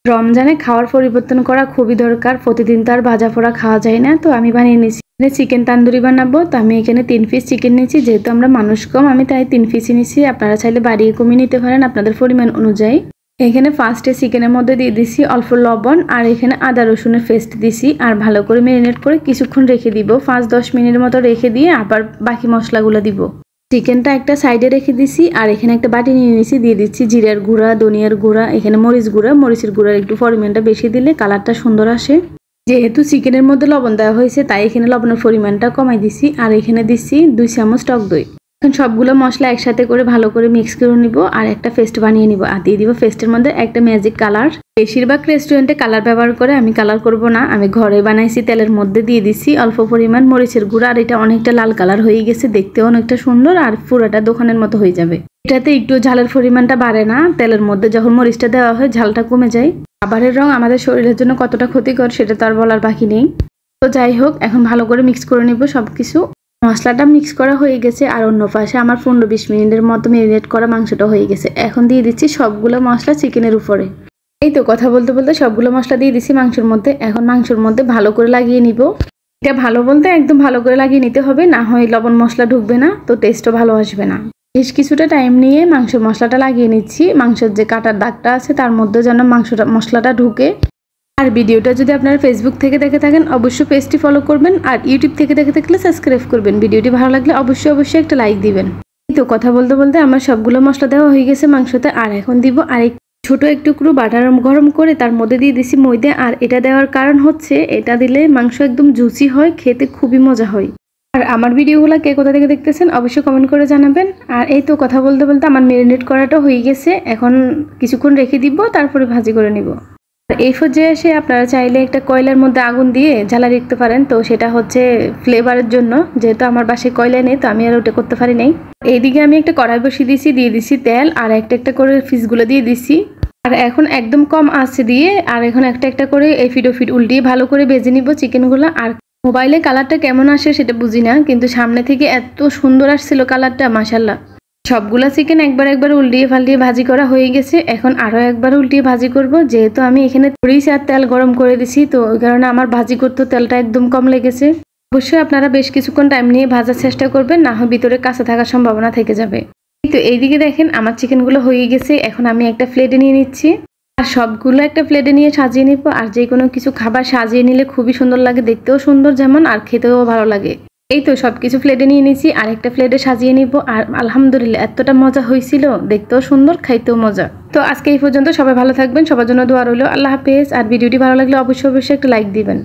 রমজানে খাওয়ার পরিবর্তন করা খুবই দরকার। প্রতিদিন তো আর ভাজা পোড়া খাওয়া যায় না। তো আমি বানিয়ে নিয়েছি চিকেন তান্দুরি বানাবো। তো আমি এখানে 3 পিস চিকেন নিয়েছি, যেহেতু আমরা মানুষ কম আমি তাই 3 পিসই নিয়েছি। আপনারা চাইলে বাড়িয়ে কমিয়ে নিতে পারেন আপনাদের পরিমাণ অনুযায়ী। এখানে ফার্স্টে চিকেনের মধ্যে দিয়ে দিছি অল্প লবণ, আর এখানে আদা রসুনের পেস্ট দিছি, আর ভালো করে ম্যারিনেট করে কিছুক্ষণ রেখে দিব। 5-10 মিনিটের মতো রেখে দিয়ে আবার বাকি মশলাগুলো দিব। চিকেনটা একটা সাইডে রেখে দিছি, আর এখানে একটা বাটি নিয়ে নিয়েছি, দিয়ে দিচ্ছি জিরার গুঁড়া, ধনিয়ার গুঁড়া, এখানে মরিচ গুঁড়া। মরিচের গুঁড়ার একটু পরিমাণটা বেশি দিলে কালারটা সুন্দর আসে। যেহেতু চিকেনের মধ্যে লবণ দেওয়া হয়েছে তাই এখানে লবণের পরিমাণটা কমাই দিছি। আর এখানে দিচ্ছি 2 চামচ টক দই। এখন সবগুলো মশলা একসাথে করে ভালো করে মিক্স করে নিব, আর একটা পেস্ট বানিয়ে নিব। আর দিয়ে দিব পেস্টের মধ্যে একটা ম্যাজিক কালার। বেশিরভাগ রেস্টুরেন্টে কালার ব্যবহার করে, আমি কালার করব না, আমি ঘরে বানাইছি। তেলের মধ্যে দিয়ে দিছি অল্প পরিমাণ মরিচের গুঁড়া, আর এটা অনেকটা লাল কালার হয়ে গেছে, দেখতেও অনেকটা সুন্দর, আর পুরোটা দোকানের মতো হয়ে যাবে। এটাতে একটু ঝালের পরিমাণটা বাড়ে না, তেলের মধ্যে যখন মরিচটা দেওয়া হয় ঝালটা কমে যায়। খাবারের রং আমাদের শরীরের জন্য কতটা ক্ষতিকর সেটা তো আর বলার বাকি নেই। তো যাই হোক, এখন ভালো করে মিক্স করে নিব সবকিছু। মশলাটা মিক্স করা হয়ে গেছে, আর অন্য পাশে আমার 15-20 মিনিটের মতো ম্যারিনেট করা মাংসটা হয়ে গেছে। এখন দিয়ে দিচ্ছি সবগুলো মশলা চিকেনের উপরে। এই তো কথা বলতে বলতে সবগুলো মশলা দিয়ে দিচ্ছি মাংসের মধ্যে। এখন মাংসের মধ্যে ভালো করে লাগিয়ে নিব। এটা ভালো বলতে একদম ভালো করে লাগিয়ে নিতে হবে, না হয় লবণ মশলা ঢুকবে না, তো টেস্টও ভালো আসবে না। বেশ কিছুটা টাইম নিয়ে মাংসের মশলাটা লাগিয়ে নিচ্ছি। মাংসের যে কাটার দাগটা আছে তার মধ্যে যেন মশলাটা ঢুকে। আর ভিডিওটা যদি আপনারা ফেসবুক থেকে দেখে থাকেন অবশ্যই পেজটি ফলো করবেন, আর ইউটিউব থেকে দেখে থাকলে সাবস্ক্রাইব করবেন। ভিডিওটি ভালো লাগলে অবশ্যই একটা লাইক দিবেন। তো কথা বলতে বলতে আমার সবগুলো মশলা দেওয়া হয়ে গেছে মাংসতে। আর এখন দিব আরেক ছোট এক টুকরো বাটার গরম করে তার মধ্যে দিয়ে দিছি ময়দা। আর এটা দেওয়ার কারণ হচ্ছে এটা দিলে মাংস একদম জুসি হয়, খেতে খুবই মজা হয়। আর আমার ভিডিওগুলো কে কোথা থেকে দেখতেছেন অবশ্যই কমেন্ট করে জানাবেন। আর এই তো কথা বলতে বলতে আমার ম্যারিনেট করাটা হয়ে গেছে, এখন কিছুক্ষণ রেখে দিব, তারপরে ভাজি করে নিব। এই পর্যায়ে এসে আপনারা চাইলে একটা কয়লার মধ্যে আগুন দিয়ে জ্বালা রাখতে পারেন, তো সেটা হচ্ছে ফ্লেভারের জন্য। যেহেতু আমার বাসায় কয়লা নেই তো আমি আর ওটা করতে পারি নাই। এইদিকে আমি একটা কড়াই বসিয়ে দিয়েছি, দিয়ে দিছি তেল, আর একটা করে পিসগুলো দিয়ে দিছি। আর এখন একদম কম আঁচে দিয়ে, আর এখন একটা করে এফিড ওফিড উল্টিয়ে ভালো করে ভেজে নিব চিকেনগুলো। আর মোবাইলে কালারটা কেমন আসে সেটা বুঝি না, কিন্তু সামনে থেকে এত সুন্দর আসছিল কালারটা, মাশাল্লাহ। সবগুলা চিকেন একবার উল্টিয়ে পাল্টিয়ে ভাজি করা হয়ে গেছে। এখন আরো একবার উল্টিয়ে ভাজি করব, যেহেতু আমি এখানে 3 তেল গরম করে দিছি, তো ওই কারণে আমার ভাজি করতে তেলটা একদম কম লেগেছে। অবশ্যই আপনারা বেশ কিছুক্ষণ টাইম নিয়ে ভাজার চেষ্টা করবেন, না হয় ভিতরে কাঁচা থাকার সম্ভাবনা থেকে যাবে। তো এইদিকে দেখেন আমার চিকেনগুলো হয়ে গেছে। এখন আমি একটা প্লেটে নিয়ে নিচ্ছি, আর সবগুলো একটা প্লেটে নিয়ে সাজিয়ে নিব। আর যে কোনো কিছু খাবার সাজিয়ে নিলে খুবই সুন্দর লাগে, দেখতেও সুন্দর যেমন, আর খেতেও ভালো লাগে। এই তো সবকিছু প্লেটে নিয়ে নিয়েছি, আর একটা প্লেটে সাজিয়ে নিব। আর আলহামদুলিল্লাহ এতটা মজা হয়েছিল, দেখতেও সুন্দর, খাইতেও মজা। তো আজকে এই পর্যন্ত, সবাই ভালো থাকবেন, সবার জন্য দোয়া রইল। আল্লাহ হাফেজ। আর ভিডিওটি ভালো লাগলে অবশ্যই একটা লাইক দিবেন।